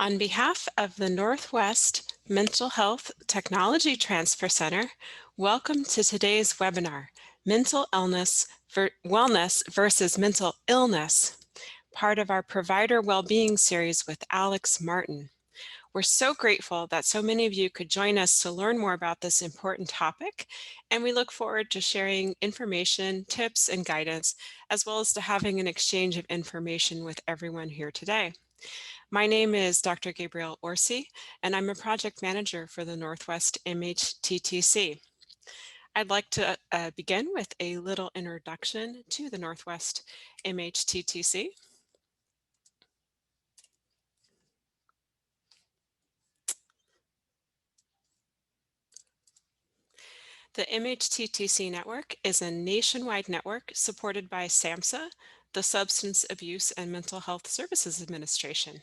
On behalf of the Northwest Mental Health Technology Transfer Center, welcome to today's webinar, Wellness versus Mental Illness, part of our Provider Wellbeing series with Alex Martin. We're so grateful that so many of you could join us to learn more about this important topic, and we look forward to sharing information, tips, and guidance, as well as to having an exchange of information with everyone here today. My name is Dr. Gabrielle Orsi, and I'm a project manager for the Northwest MHTTC. I'd like to begin with a little introduction to the Northwest MHTTC. The MHTTC network is a nationwide network supported by SAMHSA, the Substance Abuse and Mental Health Services Administration.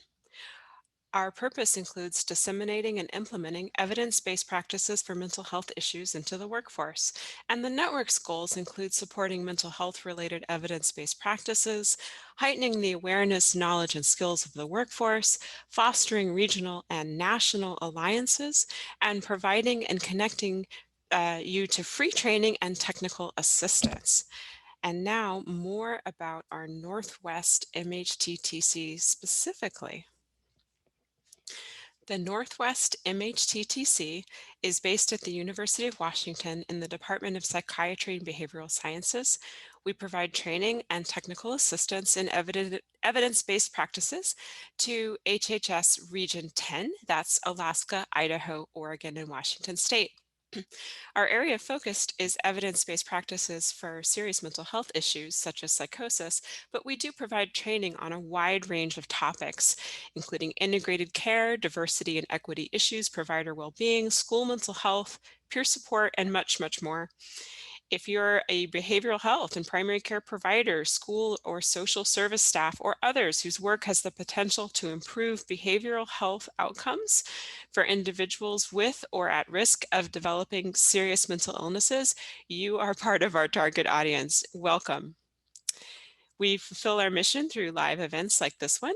Our purpose includes disseminating and implementing evidence-based practices for mental health issues into the workforce, and the network's goals include supporting mental health-related evidence-based practices, heightening the awareness, knowledge, and skills of the workforce, fostering regional and national alliances, and providing and connecting you to free training and technical assistance. And now more about our Northwest MHTTC specifically. The Northwest MHTTC is based at the University of Washington in the Department of Psychiatry and Behavioral Sciences. We provide training and technical assistance in evidence-based practices to HHS Region 10, that's Alaska, Idaho, Oregon, and Washington State. Our area of focus is evidence-based practices for serious mental health issues such as psychosis, but we do provide training on a wide range of topics, including integrated care, diversity and equity issues, provider well-being, school mental health, peer support, and much, much more. If you're a behavioral health and primary care provider, school or social service staff, or others whose work has the potential to improve behavioral health outcomes for individuals with or at risk of developing serious mental illnesses, you are part of our target audience. Welcome. We fulfill our mission through live events like this one.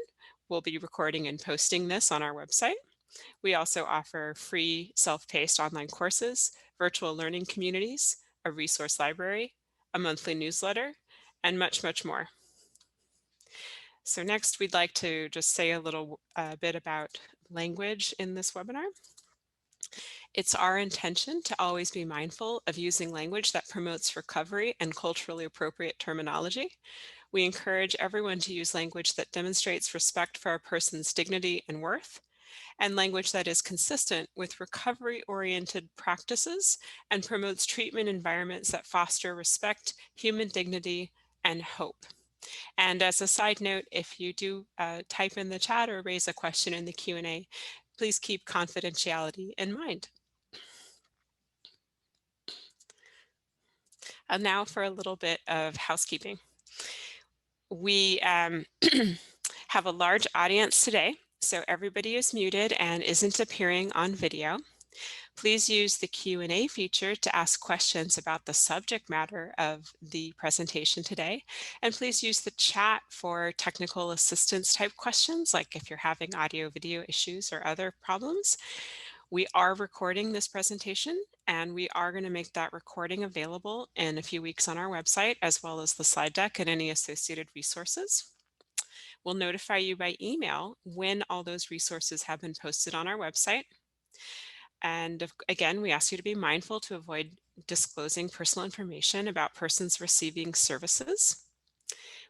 We'll be recording and posting this on our website. We also offer free self-paced online courses, virtual learning communities, a resource library, a monthly newsletter, and much, much more. So next, we'd like to just say a little bit about language in this webinar. It's our intention to always be mindful of using language that promotes recovery and culturally appropriate terminology. We encourage everyone to use language that demonstrates respect for a person's dignity and worth, and language that is consistent with recovery-oriented practices and promotes treatment environments that foster respect, human dignity, and hope. And as a side note, if you do type in the chat or raise a question in the Q&A, please keep confidentiality in mind. And now for a little bit of housekeeping. We have a large audience today, so everybody is muted and isn't appearing on video. Please use the Q&A feature to ask questions about the subject matter of the presentation today. And please use the chat for technical assistance type questions, like if you're having audio video issues or other problems. We are recording this presentation, and we are going to make that recording available in a few weeks on our website, as well as the slide deck and any associated resources. We'll notify you by email when all those resources have been posted on our website. And again, we ask you to be mindful to avoid disclosing personal information about persons receiving services.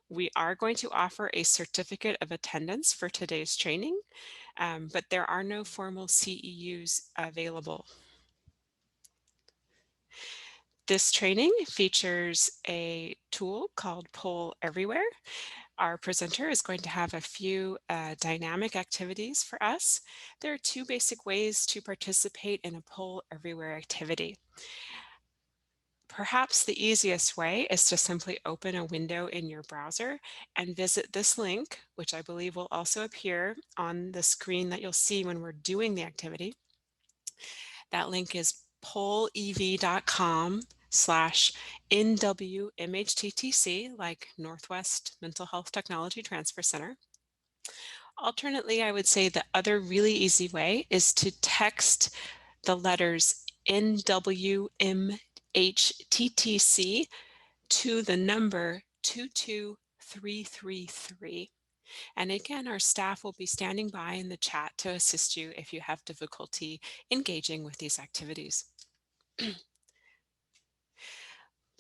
We are going to offer a certificate of attendance for today's training, but there are no formal CEUs available. This training features a tool called Poll Everywhere. Our presenter is going to have a few dynamic activities for us. There are two basic ways to participate in a Poll Everywhere activity. Perhaps the easiest way is to simply open a window in your browser and visit this link, which I believe will also appear on the screen that you'll see when we're doing the activity. That link is pollev.com/NWMHTTC, like Northwest Mental Health Technology Transfer Center. Alternately, I would say the other really easy way is to text the letters NWMHTTC to the number 22333. And again, our staff will be standing by in the chat to assist you if you have difficulty engaging with these activities.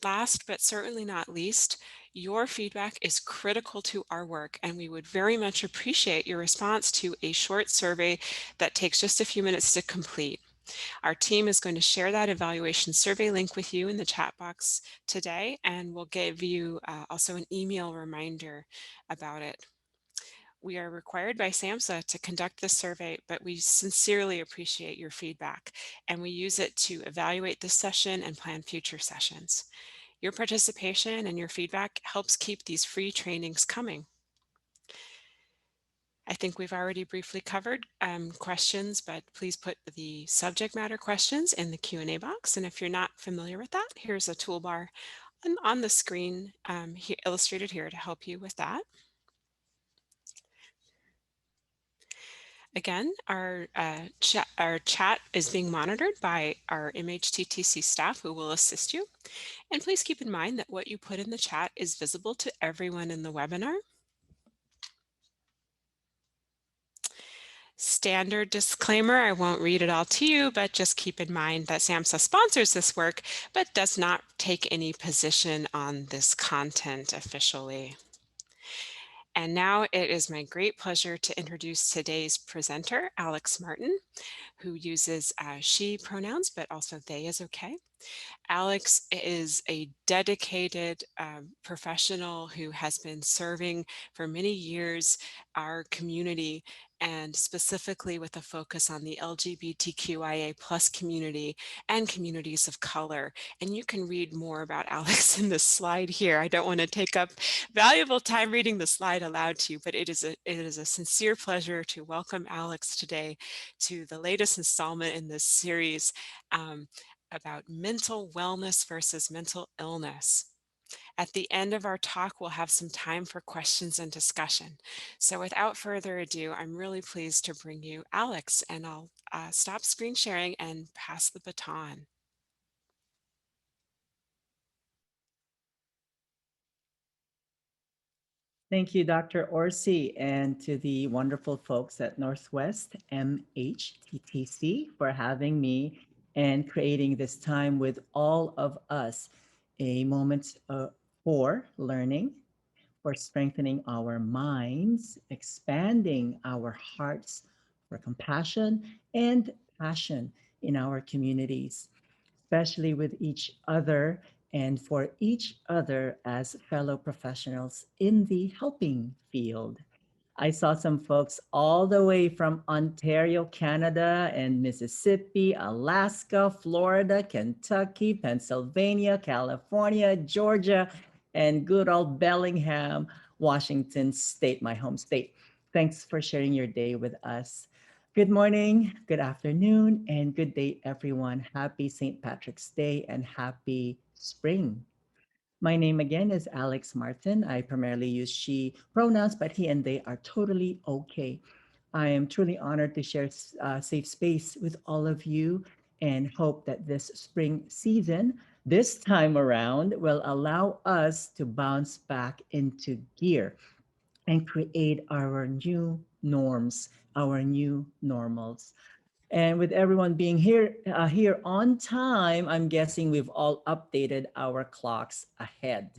Last but certainly not least, your feedback is critical to our work, and we would very much appreciate your response to a short survey that takes just a few minutes to complete. Our team is going to share that evaluation survey link with you in the chat box today, and we'll give you also an email reminder about it. We are required by SAMHSA to conduct this survey, but we sincerely appreciate your feedback, and we use it to evaluate this session and plan future sessions. Your participation and your feedback helps keep these free trainings coming. I think we've already briefly covered questions, but please put the subject matter questions in the Q&A box. And if you're not familiar with that, here's a toolbar on the screen illustrated here to help you with that. Again, our chat is being monitored by our MHTTC staff who will assist you. And please keep in mind that what you put in the chat is visible to everyone in the webinar. Standard disclaimer, I won't read it all to you, but just keep in mind that SAMHSA sponsors this work, but does not take any position on this content officially. And now it is my great pleasure to introduce today's presenter, Alex Martin, who uses she pronouns, but also they is okay. Alex is a dedicated professional who has been serving for many years our community, and specifically with a focus on the LGBTQIA plus community and communities of color. And you can read more about Alex in this slide here. I don't want to take up valuable time reading the slide aloud to you, but it is a sincere pleasure to welcome Alex today to the latest installment in this series about mental wellness versus mental illness. At the end of our talk, we'll have some time for questions and discussion. So without further ado, I'm really pleased to bring you Alex, and I'll stop screen sharing and pass the baton. Thank you, Dr. Orsi, and to the wonderful folks at Northwest MHTTC for having me and creating this time with all of us, a moment for learning, for strengthening our minds, expanding our hearts for compassion and passion in our communities, especially with each other and for each other as fellow professionals in the helping field. I saw some folks all the way from Ontario, Canada, and Mississippi, Alaska, Florida, Kentucky, Pennsylvania, California, Georgia, and good old Bellingham, Washington State, my home state. Thanks for sharing your day with us. Good morning, good afternoon, and good day, everyone. Happy St. Patrick's Day and happy spring. My name again is Alex Martin. I primarily use she pronouns, but he and they are totally okay. I am truly honored to share safe space with all of you and hope that this spring season, this time around, will allow us to bounce back into gear and create our new norms, our new normals. And with everyone being here on time, I'm guessing we've all updated our clocks ahead.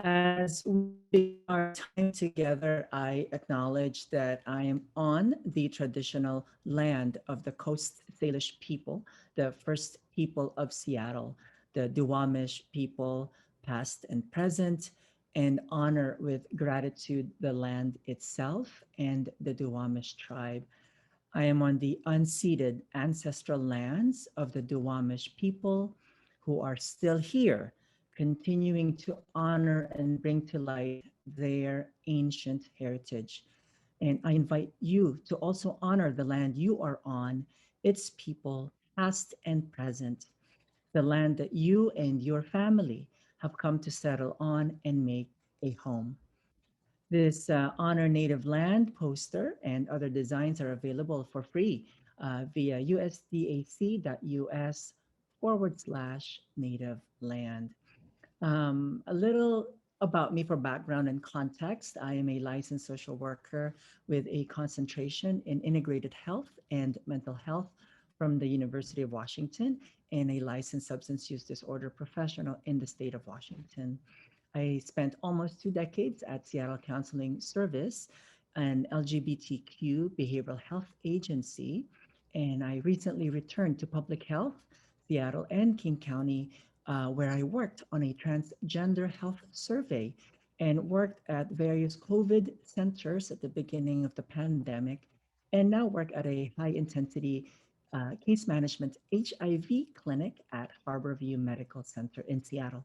As we begin our time together, I acknowledge that I am on the traditional land of the Coast Salish people, the first people of Seattle, the Duwamish people, past and present, and honor with gratitude the land itself and the Duwamish tribe. I am on the unceded ancestral lands of the Duwamish people who are still here, continuing to honor and bring to light their ancient heritage. And I invite you to also honor the land you are on, its people, past and present, the land that you and your family have come to settle on and make a home. This Honor Native Land poster and other designs are available for free via usdac.us/native land. A little about me for background and context. I am a licensed social worker with a concentration in integrated health and mental health from the University of Washington and a licensed substance use disorder professional in the state of Washington. I spent almost 2 decades at Seattle Counseling Service, an LGBTQ behavioral health agency, and I recently returned to public health, Seattle and King County, where I worked on a transgender health survey and worked at various COVID centers at the beginning of the pandemic, and now work at a high intensity case management HIV clinic at Harborview Medical Center in Seattle.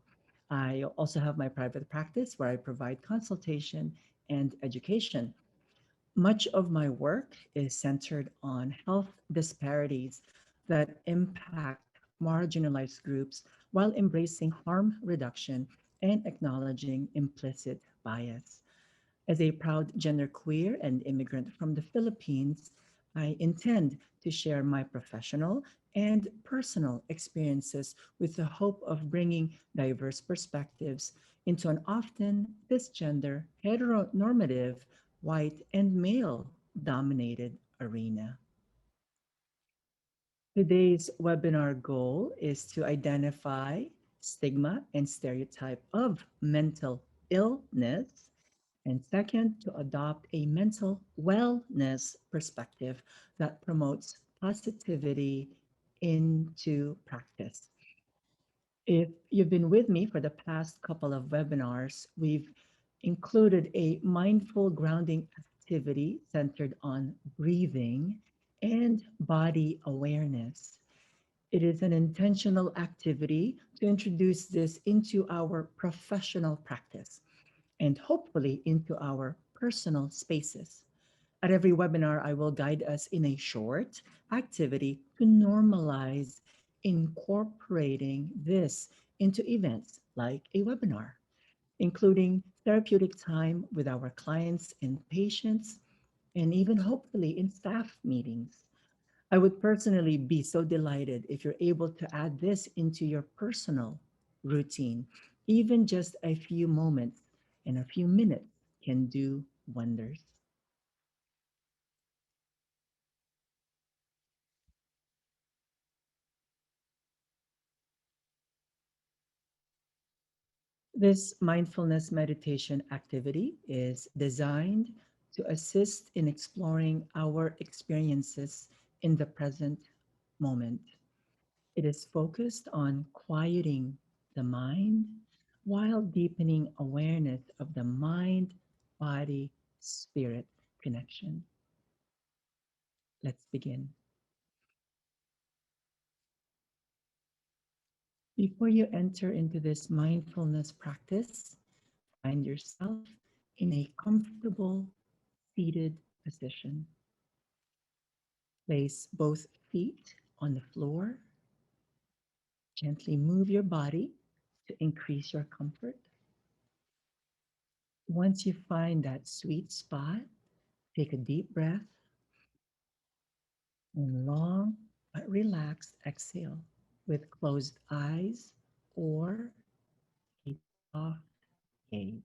I also have my private practice where I provide consultation and education. Much of my work is centered on health disparities that impact marginalized groups while embracing harm reduction and acknowledging implicit bias. As a proud genderqueer and immigrant from the Philippines, I intend to share my professional and personal experiences with the hope of bringing diverse perspectives into an often cisgender, heteronormative, white, and male dominated arena. Today's webinar goal is to identify stigma and stereotype of mental illness, and second, to adopt a mental wellness perspective that promotes positivity into practice. If you've been with me for the past couple of webinars, we've included a mindful grounding activity centered on breathing and body awareness. It is an intentional activity to introduce this into our professional practice and hopefully into our personal spaces. At every webinar, I will guide us in a short activity to normalize incorporating this into events like a webinar, including therapeutic time with our clients and patients, and even hopefully in staff meetings. I would personally be so delighted if you're able to add this into your personal routine. Even just a few moments and a few minutes can do wonders. This mindfulness meditation activity is designed to assist in exploring our experiences in the present moment. It is focused on quieting the mind while deepening awareness of the mind body spirit connection. Let's begin. Before you enter into this mindfulness practice, find yourself in a comfortable seated position. Place both feet on the floor. Gently move your body to increase your comfort. Once you find that sweet spot, take a deep breath and long but relaxed exhale with closed eyes or a soft gaze.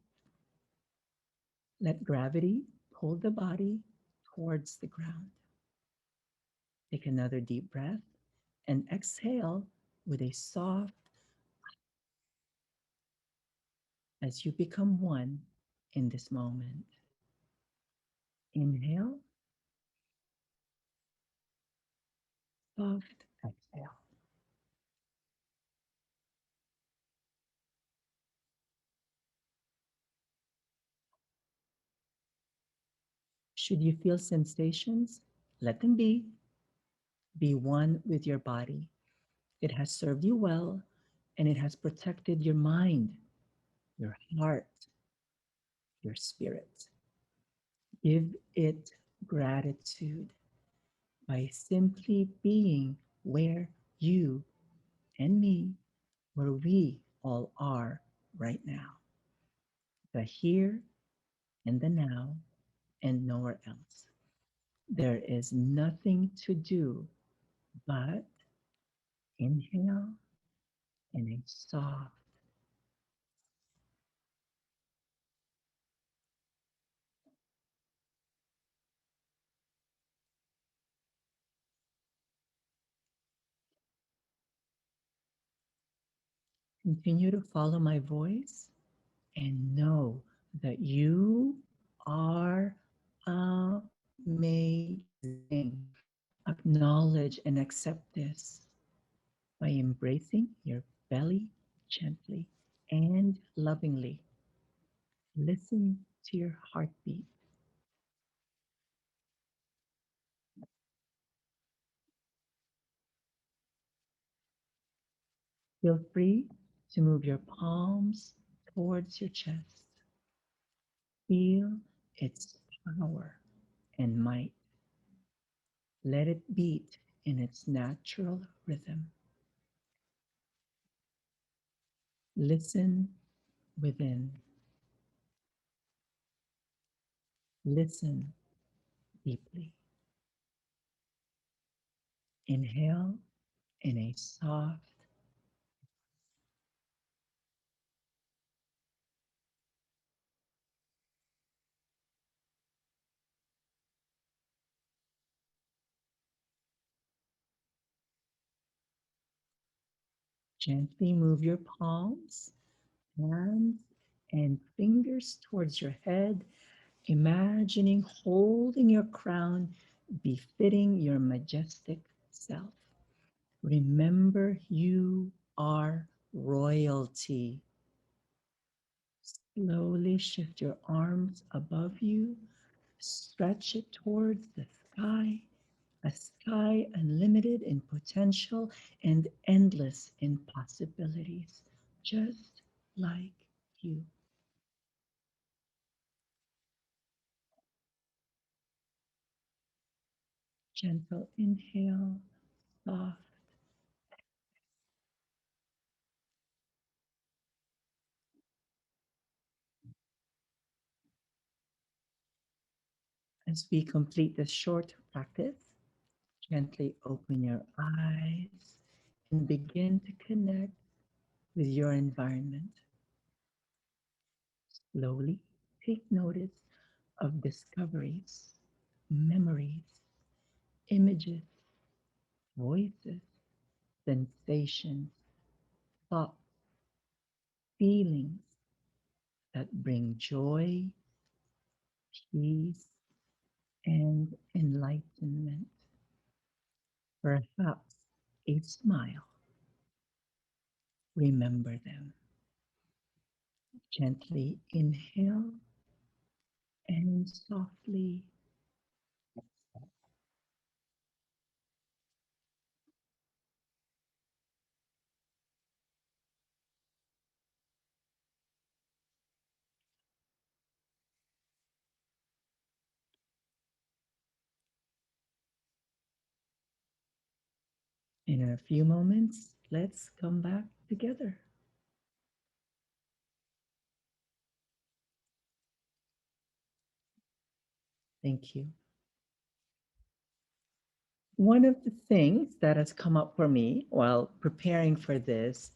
Let gravity pull the body towards the ground. Take another deep breath and exhale with a soft as you become one in this moment. Inhale, soft exhale. Should you feel sensations, let them be. Be one with your body. It has served you well and it has protected your mind, your heart, your spirit. Give it gratitude by simply being where you and me, where we all are right now. the here and the now and nowhere else. There is nothing to do but inhale in a soft, continue to follow my voice and know that you are amazing. Acknowledge and accept this by embracing your belly gently and lovingly. Listen to your heartbeat. Feel free to move your palms towards your chest. Feel its power and might. Let it beat in its natural rhythm. Listen within. Listen deeply. Inhale in a soft, gently move your palms, hands, and fingers towards your head, imagining holding your crown befitting your majestic self. Remember, you are royalty. Slowly shift your arms above you, stretch it towards the sky, a sky unlimited in potential and endless in possibilities, just like you. Gentle inhale, soft. As we complete this short practice, gently open your eyes and begin to connect with your environment. Slowly take notice of discoveries, memories, images, voices, sensations, thoughts, feelings that bring joy, peace, and enlightenment. Perhaps a smile. Remember them. Gently inhale and softly. In a few moments, let's come back together. Thank you. One of the things that has come up for me while preparing for this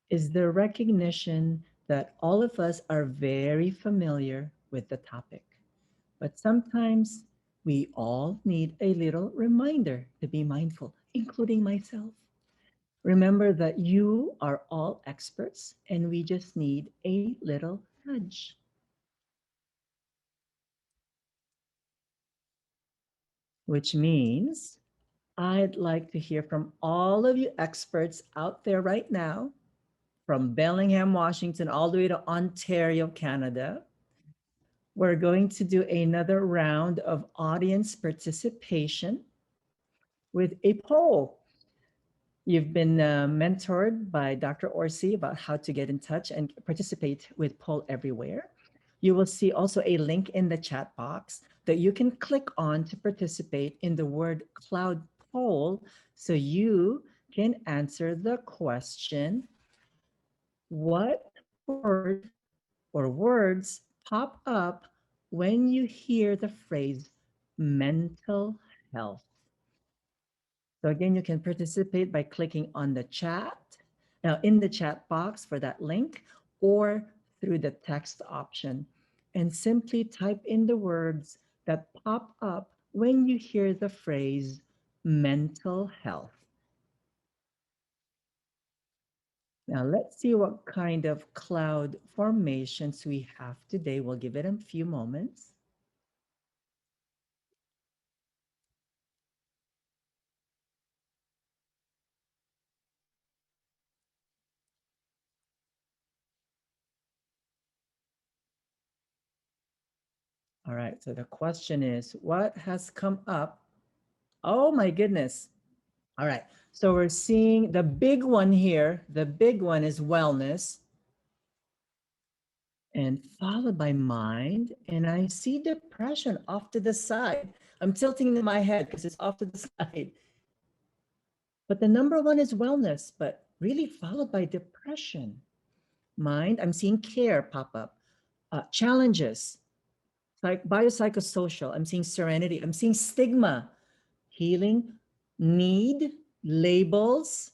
is the recognition that all of us are very familiar with the topic, but sometimes we all need a little reminder to be mindful, including myself. Remember that you are all experts and we just need a little nudge, which means I'd like to hear from all of you experts out there right now, from Bellingham, Washington, all the way to Ontario, Canada. We're going to do another round of audience participation with a poll. You've been mentored by Dr. Orsi about how to get in touch and participate with Poll Everywhere. You will see also a link in the chat box that you can click on to participate in the word cloud poll so you can answer the question, what word or words pop up when you hear the phrase mental health. So again, you can participate by clicking on the chat, now in the chat box for that link, or through the text option, and simply type in the words that pop up when you hear the phrase mental health. Now let's see what kind of cloud formations we have today. We'll give it a few moments. All right, so the question is, what has come up? Oh my goodness. All right, so we're seeing the big one here. The big one is wellness, and followed by mind. And I see depression off to the side. I'm tilting my head because it's off to the side. But the number one is wellness, but really followed by depression. Mind, I'm seeing care pop up. Challenges, like biopsychosocial, I'm seeing serenity, I'm seeing stigma, healing, need, labels,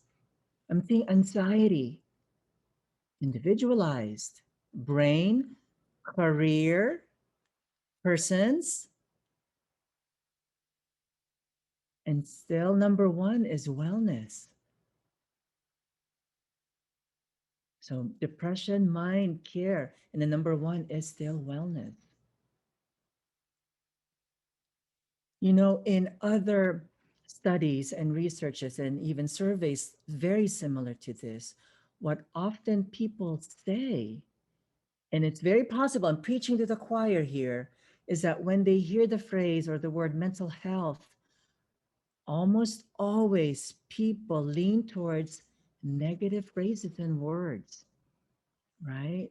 I'm seeing anxiety, individualized, brain, career, persons, and still number one is wellness. So depression, mind, care, and the number one is still wellness. You know, in other studies and researches and even surveys very similar to this, what often people say, and it's very possible, I'm preaching to the choir here, is that when they hear the phrase or the word mental health, almost always people lean towards negative phrases and words, right?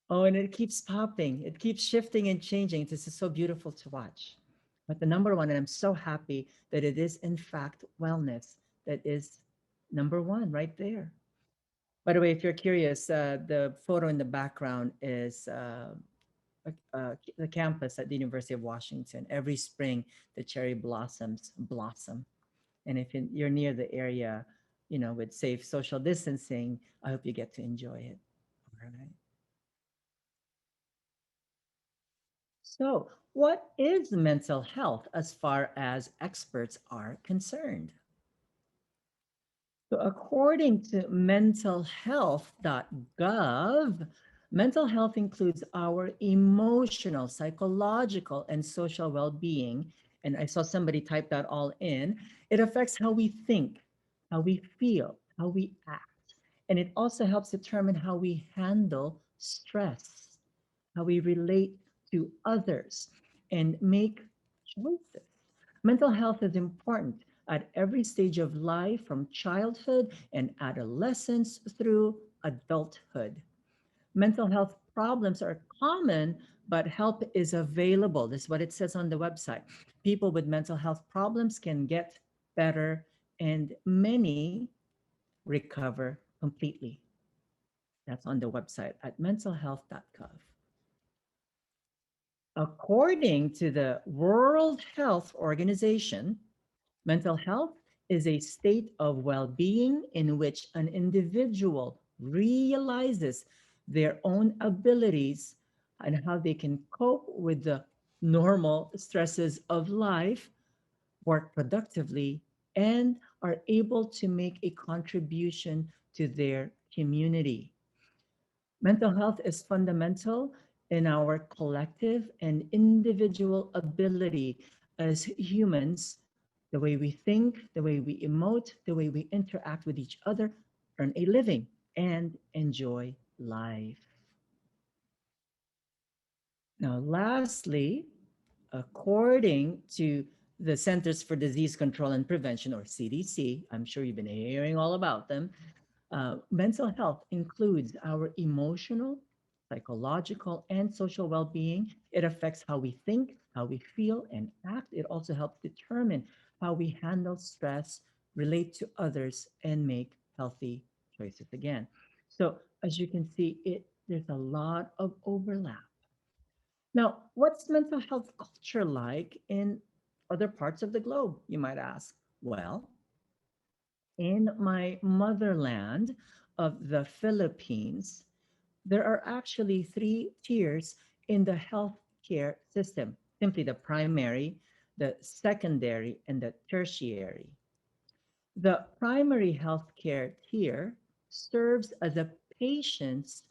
Oh, and it keeps popping, it keeps shifting and changing. This is so beautiful to watch. But the number one, and I'm so happy that it is in fact wellness that is number one right there. By the way, if you're curious, the photo in the background is the campus at the University of Washington. Every spring, the cherry blossoms blossom. And if you're near the area, you know, with safe social distancing, I hope you get to enjoy it. All right. So, what is mental health as far as experts are concerned? So, according to mentalhealth.gov, mental health includes our emotional, psychological, and social well being. And I saw somebody type that all in. It affects how we think, how we feel, how we act. And it also helps determine how we handle stress, how we relate to others, and make choices. Mental health is important at every stage of life, from childhood and adolescence through adulthood. Mental health problems are common, but help is available. This is what it says on the website. People with mental health problems can get better, and many recover completely. That's on the website at mentalhealth.gov. According to the World Health Organization, mental health is a state of well being in which an individual realizes their own abilities and how they can cope with the normal stresses of life, work productively, and are able to make a contribution to their community. Mental health is fundamental in our collective and individual ability as humans, the way we think, the way we emote, the way we interact with each other, earn a living, and enjoy life. Now, lastly, according to the Centers for Disease Control and Prevention, or CDC, I'm sure you've been hearing all about them. Mental health includes our emotional, psychological, and social well being. It affects how we think, how we feel, and act. It also helps determine how we handle stress, relate to others, and make healthy choices again. So, as you can see, it There's a lot of overlap. Now, what's mental health culture like in other parts of the globe, you might ask? Well, in my motherland of the Philippines, there are actually three tiers in the healthcare system, simply the primary, the secondary, and the tertiary. The primary healthcare tier serves as a patient's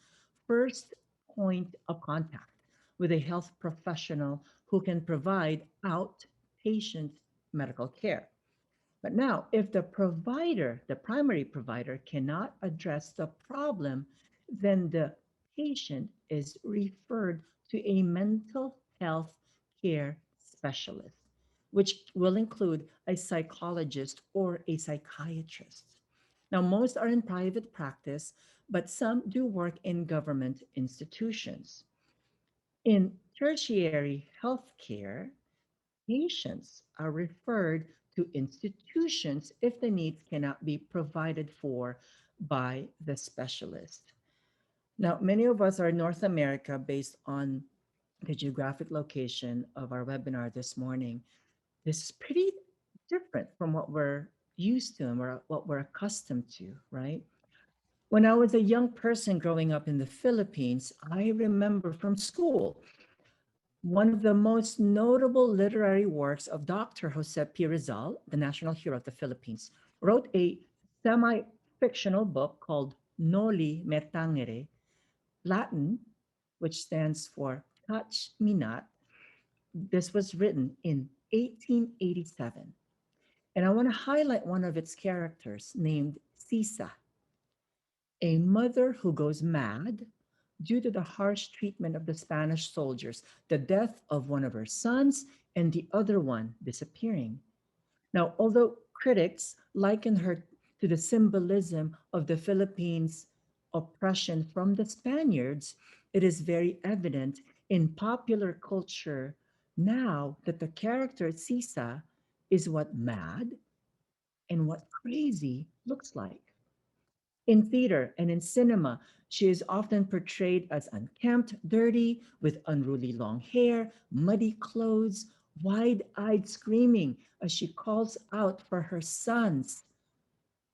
first point of contact with a health professional who can provide outpatient medical care. But now, if the provider, the primary provider, cannot address the problem, then the patient is referred to a mental health care specialist, which will include a psychologist or a psychiatrist. Now, most are in private practice, but some do work in government institutions. In tertiary healthcare, patients are referred to institutions if the needs cannot be provided for by the specialist. Now, many of us are in North America based on the geographic location of our webinar this morning. This is pretty different from what we're used to and what we're accustomed to, right? When I was a young person growing up in the Philippines, I remember from school one of the most notable literary works of Dr. Jose P. Rizal, the national hero of the Philippines, wrote a semi-fictional book called Noli Me Tangere, Latin, which stands for Touch Me Not. This was written in 1887. And I want to highlight one of its characters named Sisa, a mother who goes mad due to the harsh treatment of the Spanish soldiers, the death of one of her sons, and the other one disappearing. Now, although critics liken her to the symbolism of the Philippines' oppression from the Spaniards, it is very evident in popular culture now that the character Sisa is what mad and what crazy looks like. In theater and in cinema, she is often portrayed as unkempt, dirty, with unruly long hair, muddy clothes, wide eyed screaming as she calls out for her sons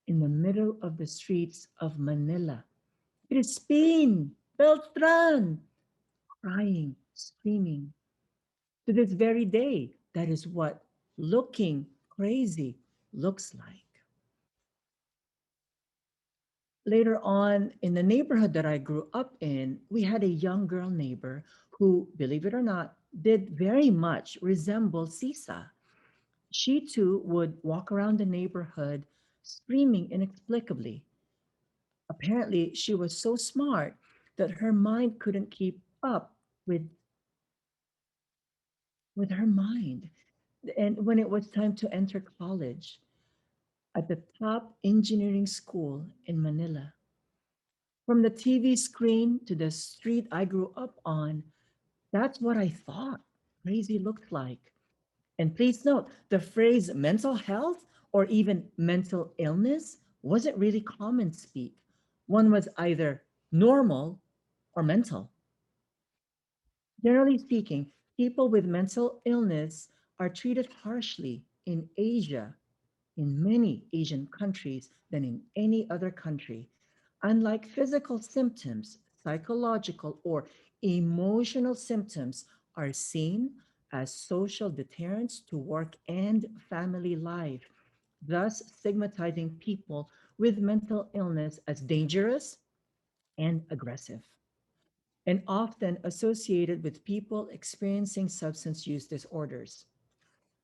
in the middle of the streets of Manila. Crispin, Beltran, crying, screaming. To this very day, that is what looking crazy looks like. Later on in the neighborhood that I grew up in, we had a young girl neighbor who, believe it or not, did very much resemble Sisa. She too would walk around the neighborhood screaming inexplicably. Apparently, she was so smart that her mind couldn't keep up with, with her mind. And when it was time to enter college at the top engineering school in Manila, from the TV screen to the street I grew up on, that's what I thought crazy looked like. And please note, the phrase mental health or even mental illness wasn't really common speak. One was either normal or mental. Generally speaking, people with mental illness are treated harshly in Asia, in many Asian countries, than in any other country. Unlike physical symptoms, psychological or emotional symptoms are seen as social deterrents to work and family life, thus stigmatizing people with mental illness as dangerous and aggressive, and often associated with people experiencing substance use disorders.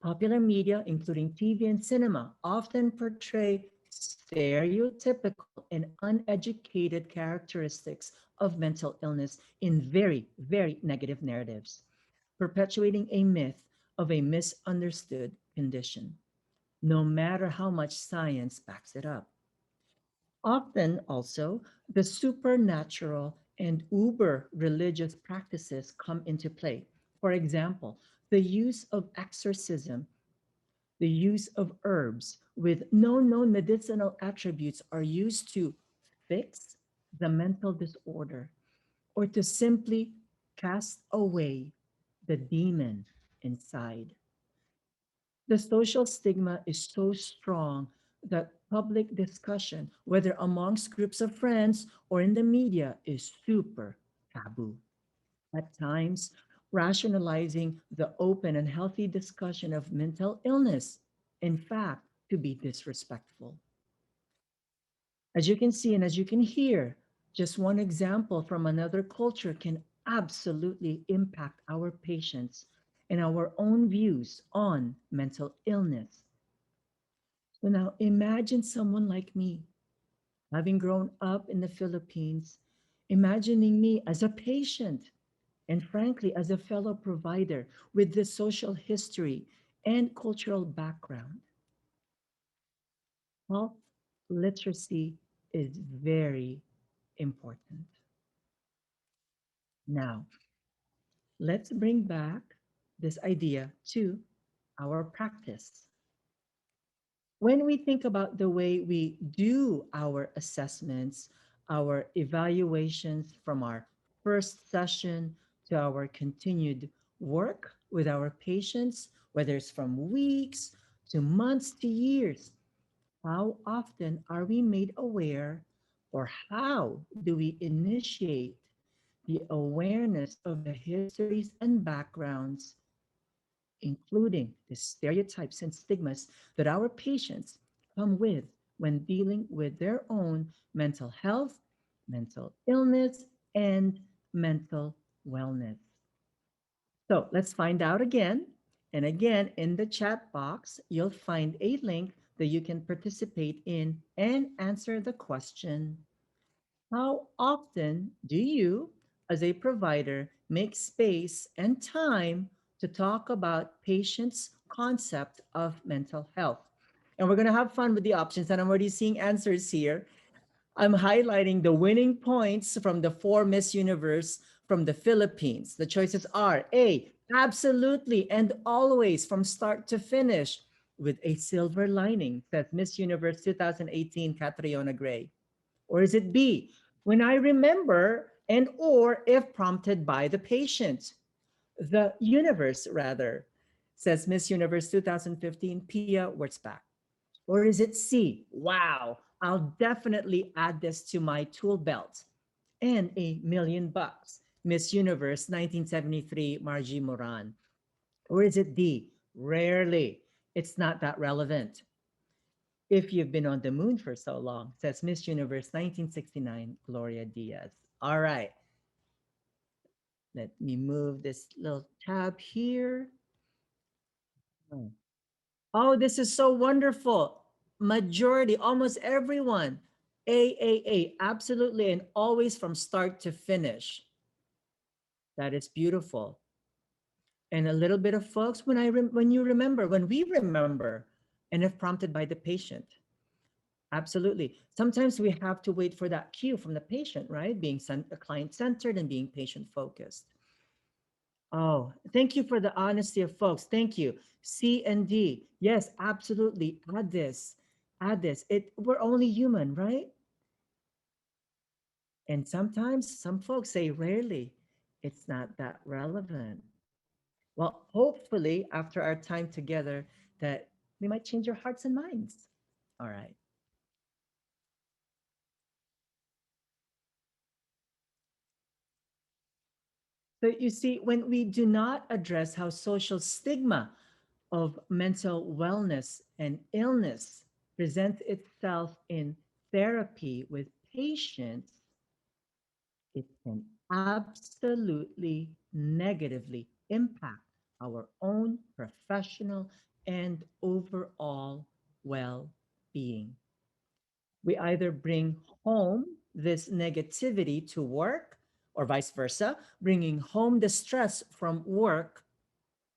Popular media, including TV and cinema, often portray stereotypical and uneducated characteristics of mental illness in very, very negative narratives, perpetuating a myth of a misunderstood condition, no matter how much science backs it up. Often also, the supernatural and uber religious practices come into play. For example, the use of exorcism, the use of herbs with no known medicinal attributes are used to fix the mental disorder or to simply cast away the demon inside. The social stigma is so strong that public discussion, whether amongst groups of friends or in the media, is super taboo. At times, rationalizing the open and healthy discussion of mental illness, in fact, to be disrespectful. As you can see and as you can hear, just one example from another culture can absolutely impact our patients and our own views on mental illness. So now imagine someone like me, having grown up in the Philippines, imagining me as a patient and frankly, as a fellow provider with this social history and cultural background. Health literacy is very important. Now, let's bring back this idea to our practice. When we think about the way we do our assessments, our evaluations from our first session to our continued work with our patients, whether it's from weeks to months to years, how often are we made aware or how do we initiate the awareness of the histories and backgrounds, including the stereotypes and stigmas that our patients come with when dealing with their own mental health, mental illness, and mental wellness. So let's find out again. And again, in the chat box, you'll find a link that you can participate in and answer the question: how often do you, as a provider, make space and time to talk about patients' concept of mental health? And we're going to have fun with the options, and I'm already seeing answers here. I'm highlighting the winning points from the four Miss Universe from the Philippines. The choices are A, absolutely and always from start to finish with a silver lining, says Miss Universe 2018 Catriona Gray. Or is it B, when I remember and or if prompted by the patient? The universe, rather, says Miss Universe 2015 Pia Wurzbach. Or is it C? Wow, I'll definitely add this to my tool belt. And $1 million. Miss Universe 1973, Margie Moran. Or is it D? Rarely. It's not that relevant. If you've been on the moon for so long, says Miss Universe 1969, Gloria Diaz. All right. Let me move this little tab here. Oh, this is so wonderful. Majority, almost everyone. A, absolutely, and always from start to finish. That is beautiful. And a little bit of folks, when you remember, when we remember, and if prompted by the patient. Absolutely. Sometimes we have to wait for that cue from the patient, right? Being client-centered and being patient-focused. Oh, thank you for the honesty of folks. Thank you. C and D. Yes, absolutely. Add this. Add this. We're only human, right? And sometimes some folks say rarely. It's not that relevant. Well, hopefully after our time together that we might change your hearts and minds. All right. So you see, when we do not address how social stigma of mental wellness and illness presents itself in therapy with patients, it can absolutely negatively impact our own professional and overall well being. We either bring home this negativity to work or vice versa, bringing home the stress from work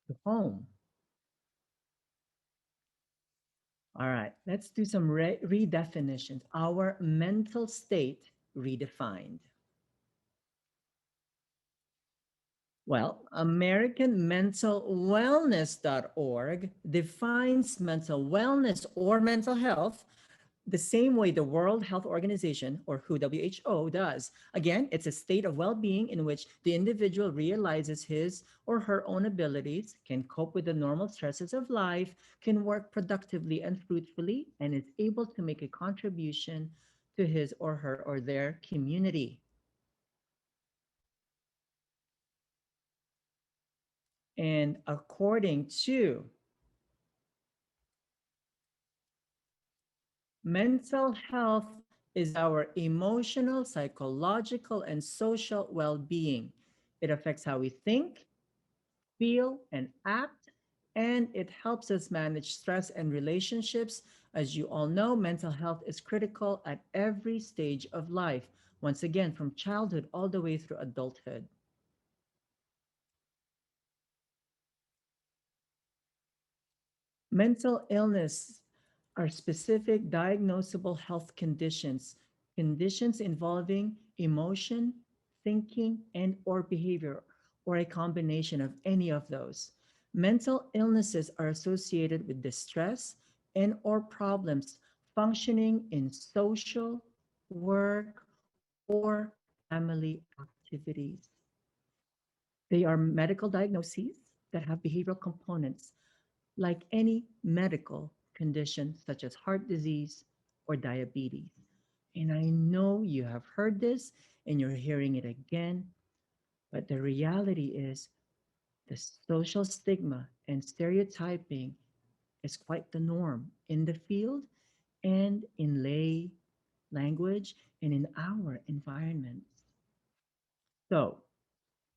to home. All right, let's do some redefinitions. Our mental state redefined. Well, AmericanMentalWellness.org defines mental wellness or mental health the same way the World Health Organization, or WHO, does. Again, it's a state of well being in which the individual realizes his or her own abilities, can cope with the normal stresses of life, can work productively and fruitfully, and is able to make a contribution to his or her or their community. And according to mental health is our emotional, psychological, and social well being. It affects how we think, feel, and act, and it helps us manage stress and relationships. As you all know, mental health is critical at every stage of life, once again, from childhood all the way through adulthood. Mental illness are specific diagnosable health conditions, conditions involving emotion, thinking, and or behavior, or a combination of any of those. Mental illnesses are associated with distress and or problems functioning in social, work, or family activities. They are medical diagnoses that have behavioral components like any medical condition such as heart disease or diabetes. And I know you have heard this and you're hearing it again, but the reality is the social stigma and stereotyping is quite the norm in the field and in lay language and in our environments. So,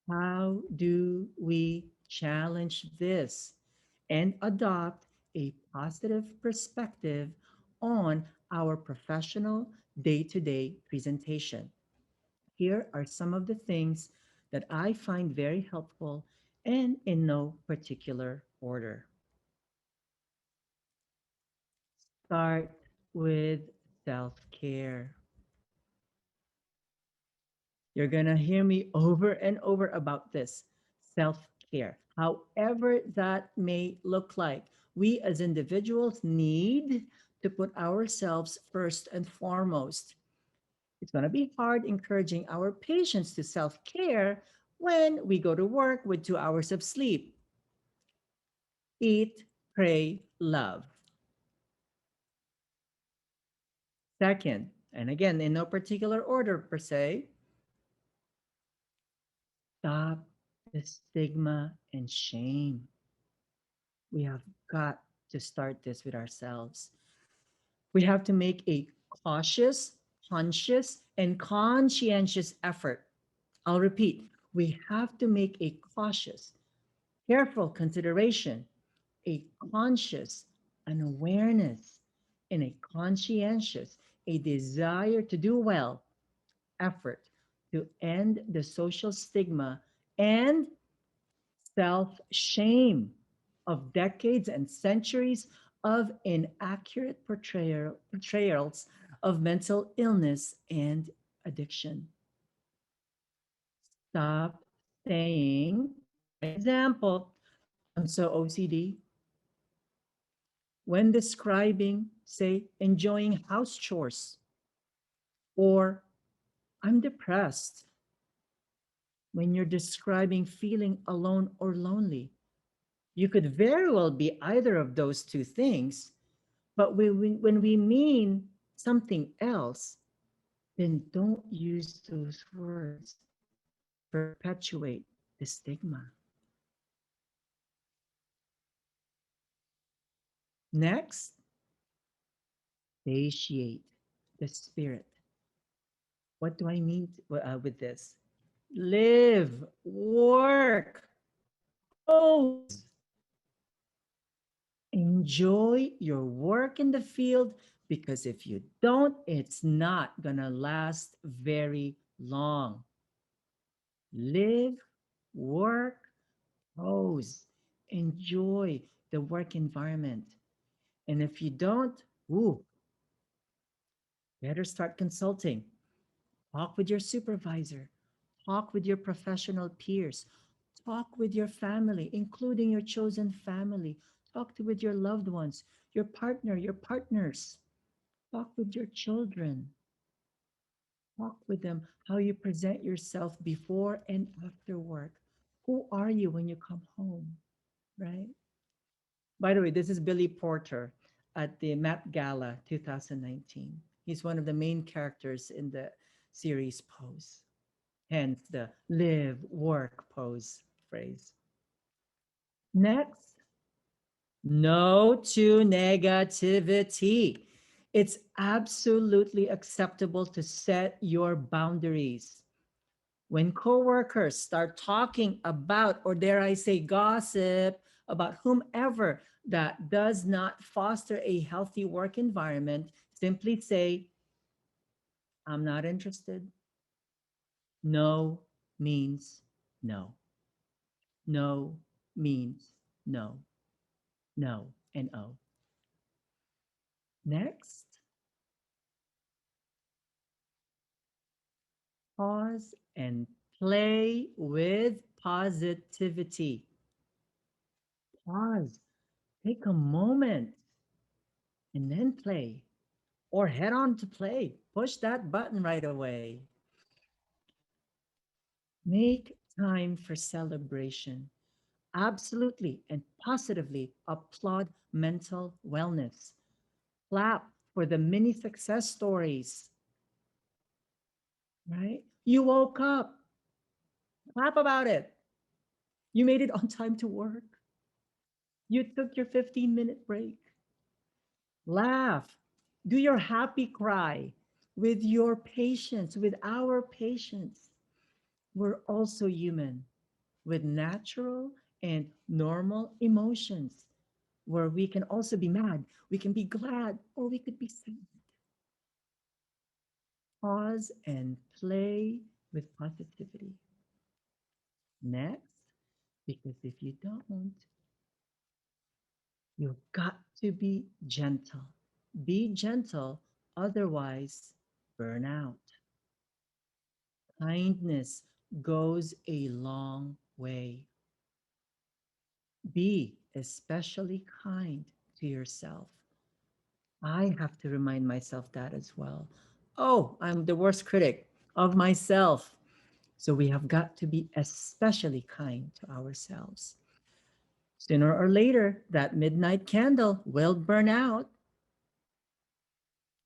how do we challenge this and adopt a positive perspective on our professional day to day presentation? Here are some of the things that I find very helpful and in no particular order. Start with self care. You're going to hear me over and over about this self care. However, that may look like, we as individuals need to put ourselves first and foremost. It's going to be hard encouraging our patients to self care when we go to work with 2 hours of sleep. Eat, pray, love. Second, and again, in no particular order per se, stop the stigma and shame. We have got to start this with ourselves. We have to make a cautious, conscious, and conscientious effort. I'll repeat, we have to make a cautious, careful consideration, a conscious, an awareness, and a conscientious, a desire to do well effort to end the social stigma and self shame of decades and centuries of inaccurate portrayals of mental illness and addiction. Stop saying, for example, I'm so OCD when describing, say, enjoying house chores, or I'm depressed when you're describing feeling alone or lonely. You could very well be either of those two things, but when we mean something else, then don't use those words to perpetuate the stigma. Next, satiate the spirit. What do I mean with this? Live, work, pose, enjoy your work in the field, because if you don't, it's not going to last very long. Live, work, pose, enjoy the work environment. And if you don't, ooh, better start consulting. Talk with your supervisor, talk with your professional peers, talk with your family, including your chosen family. Talk with your loved ones, your partner, your partners. Talk with your children. Talk with them how you present yourself before and after work. Who are you when you come home, right? By the way, this is Billy Porter at the Met Gala 2019. He's one of the main characters in the series Pose, hence the live, work, pose phrase. Next, no to negativity. It's absolutely acceptable to set your boundaries. When coworkers start talking about, or dare I say, gossip about whomever that does not foster a healthy work environment, simply say, I'm not interested. No means no. No means no. No and O. Next, pause and play with positivity. Pause, take a moment, and then play. Or head on to play. Push that button right away. Make time for celebration. Absolutely and positively applaud mental wellness. Clap for the many success stories, right? You woke up, clap about it. You made it on time to work. You took your 15-minute break. Laugh. Do your happy cry with your patients, with our patients. We're also human with natural and normal emotions where we can also be mad, we can be glad, or we could be sad. Pause and play with positivity. Next, because if you don't, you've got to be gentle. Be gentle, otherwise, burn out. Kindness goes a long way. Be especially kind to yourself. I have to remind myself that as well. Oh, I'm the worst critic of myself. So we have got to be especially kind to ourselves. Sooner or later, that midnight candle will burn out.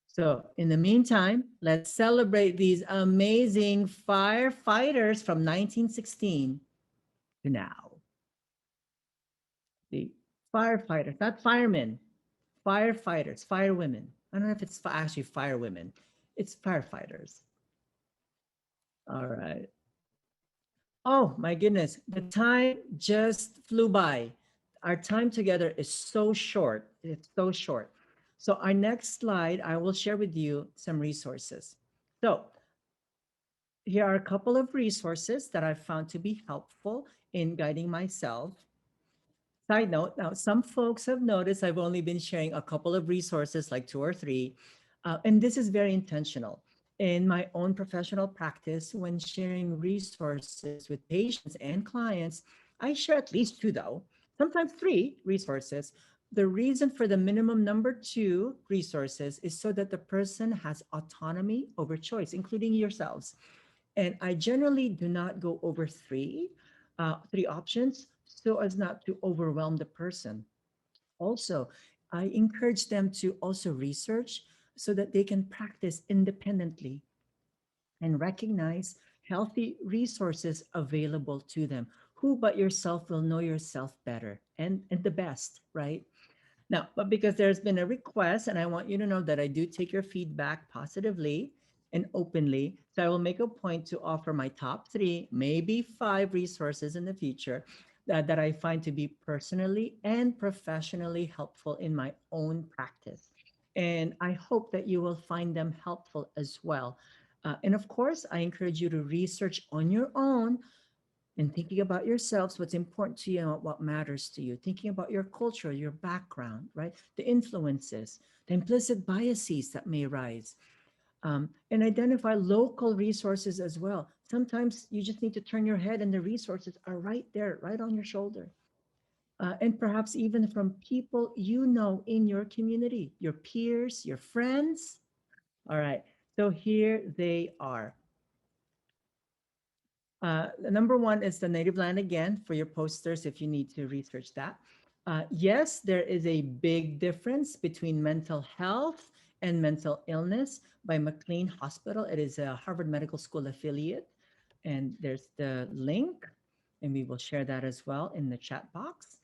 So, in the meantime, let's celebrate these amazing firefighters from 1916 to now. The firefighters, not firemen, firefighters, firewomen. I don't know if it's actually firewomen, it's firefighters. All right. Oh my goodness, the time just flew by. Our time together is so short. It's so short. So, our next slide, I will share with you some resources. So, here are a couple of resources that I found to be helpful in guiding myself. Side note, now some folks have noticed I've only been sharing a couple of resources, like two or three, and this is very intentional. In my own professional practice, when sharing resources with patients and clients, I share at least two, though, sometimes three resources. The reason for the minimum number two resources is so that the person has autonomy over choice, including yourselves. And I generally do not go over three options so as not to overwhelm the person. Also, I encourage them to also research so that they can practice independently and recognize healthy resources available to them. Who but yourself will know yourself better and the best, right? Now, but because there's been a request, and I want you to know that I do take your feedback positively and openly. So I will make a point to offer my top three, maybe five resources in the future that I find to be personally and professionally helpful in my own practice. And I hope that you will find them helpful as well. And of course, I encourage you to research on your own and thinking about yourselves, what's important to you and what matters to you, thinking about your culture, your background, right? The influences, the implicit biases that may rise, and identify local resources as well. Sometimes you just need to turn your head and the resources are right there, right on your shoulder. and perhaps even from people you know in your community, your peers, your friends. All right, so here they are. Number one is the native land again for your posters if you need to research that. Yes, there is a big difference between mental health and mental illness by McLean Hospital. It is a Harvard Medical School affiliate, and there's the link, and we will share that as well in the chat box.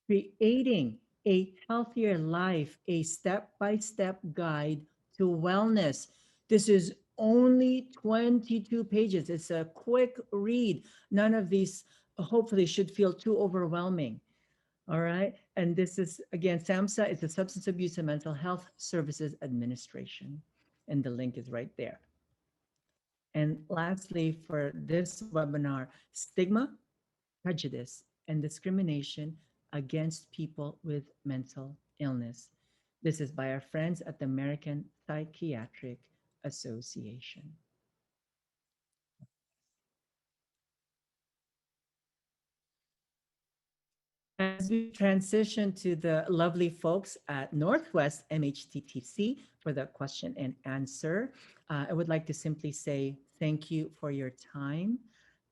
Creating a healthier life, a step by step guide to wellness. This is only 22 pages. It's a quick read. None of these hopefully should feel too overwhelming. All right. And this is, again, SAMHSA is the Substance Abuse and Mental Health Services Administration. And the link is right there. And lastly, for this webinar, stigma, prejudice, and discrimination against people with mental illness. This is by our friends at the American Psychiatric Association. As we transition to the lovely folks at Northwest MHTTC for the question and answer, I would like to simply say thank you for your time.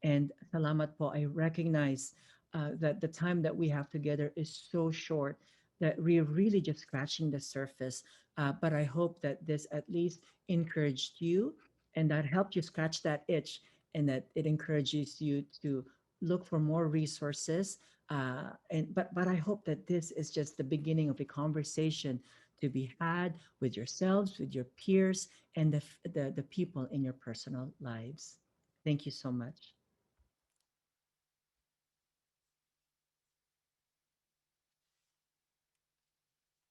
And salamat po. I recognize that the time that we have together is so short that we're really just scratching the surface. But I hope that this at least encouraged you and that helped you scratch that itch and that it encourages you to look for more resources, but I hope that this is just the beginning of a conversation to be had with yourselves, with your peers, and the people in your personal lives. Thank you so much.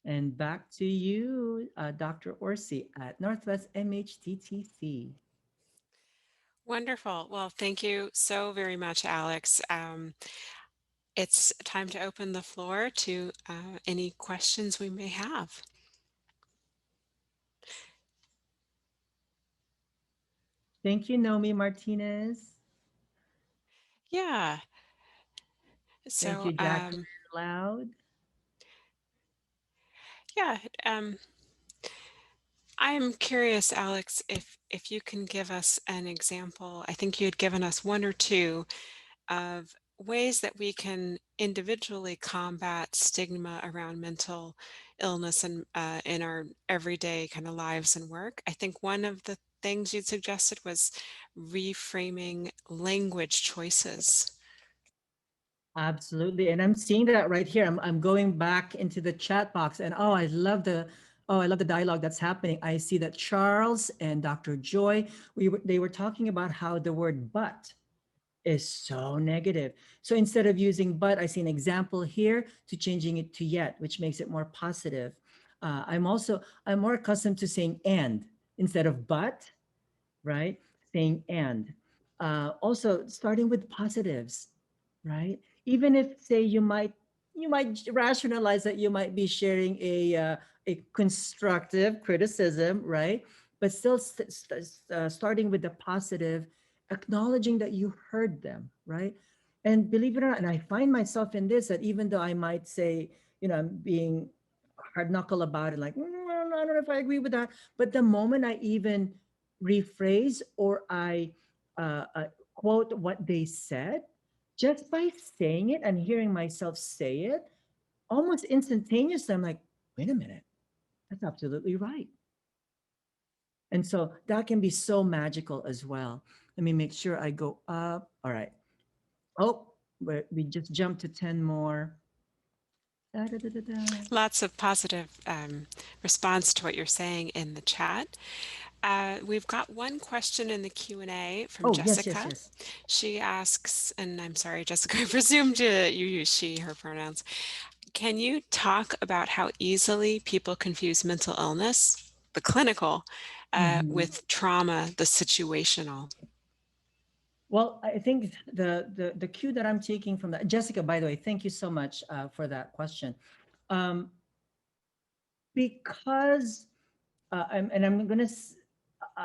And back to you, Dr. Orsi at Northwest MHTTC. Wonderful. Well, thank you so very much, Alex. It's time to open the floor to any questions we may have. Thank you, Nomi Martinez. Yeah. Thank So, you, Jacqueline Loud. yeah, I'm curious, Alex, if you can give us an example. I think you had given us one or two of ways that we can individually combat stigma around mental illness and in our everyday kind of lives and work. I think one of the things you'd suggested was reframing language choices. Absolutely. And I'm seeing that right here. I'm going back into the chat box and I love the dialogue that's happening. I see that Charles and Dr. Joy, they were talking about how the word but is so negative. So instead of using but, I see an example here to changing it to yet, which makes it more positive. I'm more accustomed to saying and instead of but, right? Saying and. Also starting with positives, right? Even if say you might rationalize that you might be sharing a constructive criticism, right? But still starting with the positive, acknowledging that you heard them, right? And believe it or not, and I find myself in this that even though I might say, I'm being hard knuckle about it, like I don't know if I agree with that, but the moment I even rephrase or I quote what they said, just by saying it and hearing myself say it, almost instantaneously, I'm like, wait a minute, that's absolutely right. And so that can be so magical as well. Let me make sure I go up. All right. Oh, we just jumped to 10 more. Da, da, da, da, da. Lots of positive response to what you're saying in the chat. We've got one question in the Q&A from Oh, yes, yes, Jessica. yes. She asks, and I'm sorry, Jessica, I presume you use she, her pronouns. Can you talk about how easily people confuse mental illness, the clinical, Mhm. with trauma, the situational? Well, I think the cue that I'm taking from that, Jessica, by the way, thank you so much for that question. Um, because I'm gonna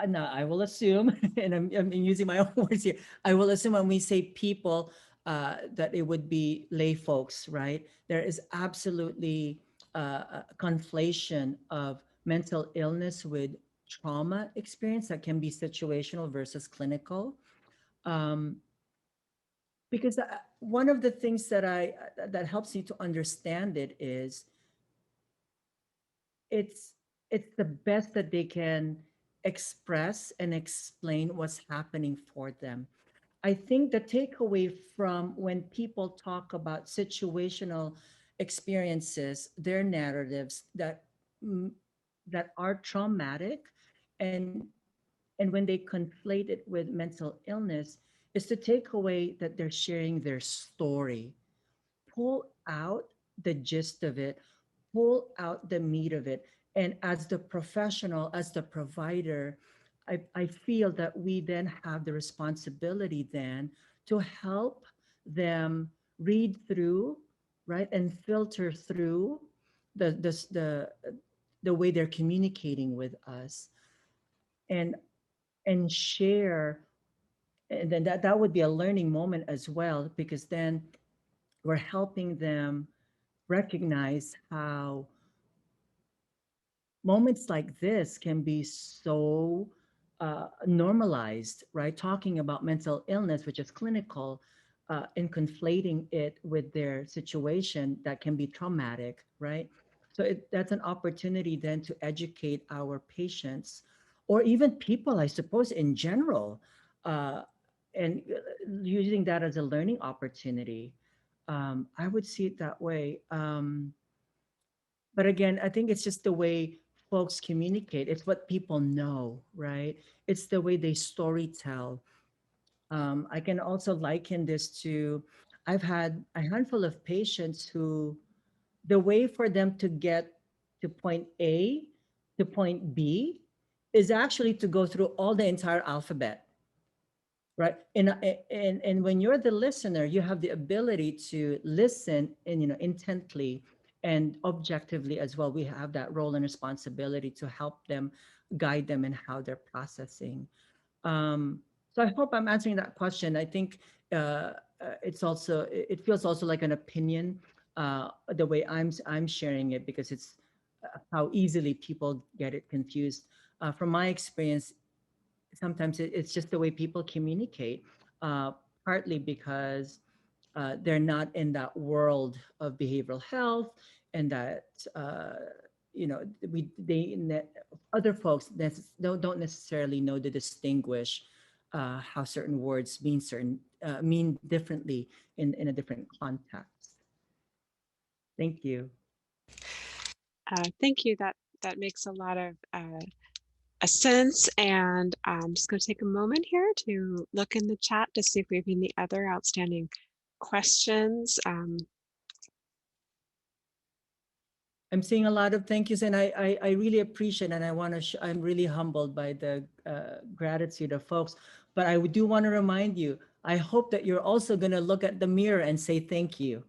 no, I will assume, and I'm using my own words here. I will assume when we say people, that it would be lay folks, right? There is absolutely a conflation of mental illness with trauma experience that can be situational versus clinical. Um, because one of the things that that helps you to understand it is it's it's the best that they can express and explain what's happening for them. I think the takeaway from when people talk about situational experiences, their narratives mm, that are traumatic, and and when they conflate it with mental illness, is to take away that they're sharing their story. Pull out the gist of it, pull out the meat of it. And as the professional, as the provider, I feel that we then have the responsibility then to help them read through, right, and filter through the the the, the way they're communicating with us, and share. And then that would be a learning moment as well, because then we're helping them recognize how moments like this can be so normalized, right? Talking about mental illness, which is clinical, and conflating it with their situation that can be traumatic, right? So that's an opportunity then to educate our patients, or even people, I suppose, in general, uh, and using that as a learning opportunity. I would see it that way. But again, I think it's just the way folks communicate. It's what people know, right? It's the way they story tell. I can also liken this to, I've had a handful of patients who, the way for them to get to point A to point B is actually to go through all the entire alphabet, right? And when you're the listener, you have the ability to listen and, intently and objectively as well. We have that role and responsibility to help them, guide them in how they're processing. So I hope I'm answering that question. I think it's also, it feels also like an opinion, the way I'm sharing it, because it's how easily people get it confused. From my experience, sometimes it's just the way people communicate, uh, partly because they're not in that world of behavioral health, and that other folks don't necessarily know to distinguish how certain words mean differently in a different context. Thank you. Thank you. That makes a lot of a sense. And I'm just going to take a moment here to look in the chat to see if we have any other outstanding questions. I'm seeing a lot of thank yous, and I really appreciate, and I want to. I'm really humbled by the gratitude of folks. But I do want to remind you. I hope that you're also going to look at the mirror and say thank you,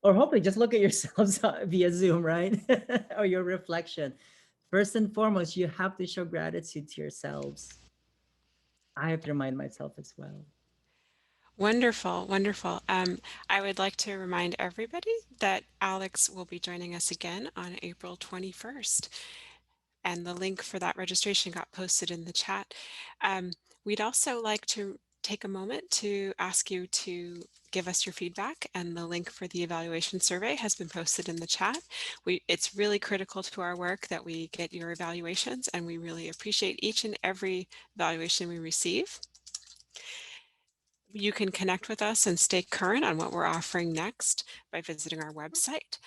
or hopefully just look at yourselves via Zoom, right, or your reflection. First and foremost, you have to show gratitude to yourselves. I have to remind myself as well. Wonderful, wonderful. I would like to remind everybody that Alex will be joining us again on April 21st, and the link for that registration got posted in the chat. We'd also like to take a moment to ask you to give us your feedback, and the link for the evaluation survey has been posted in the chat. It's really critical to our work that we get your evaluations, and we really appreciate each and every evaluation we receive. You can connect with us and stay current on what we're offering next by visiting our website,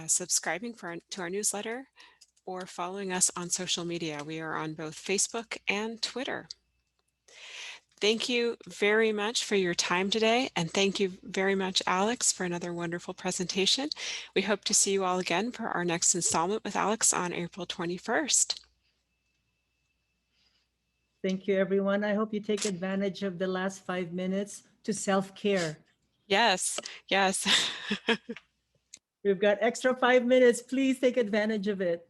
subscribing to our newsletter, or following us on social media. We are on both Facebook and Twitter. Thank you very much for your time today, and thank you very much, Alex, for another wonderful presentation. We hope to see you all again for our next installment with Alex on April 21st. Thank you, everyone. I hope you take advantage of the last 5 minutes to self-care. Yes, yes. We've got extra 5 minutes. Please take advantage of it.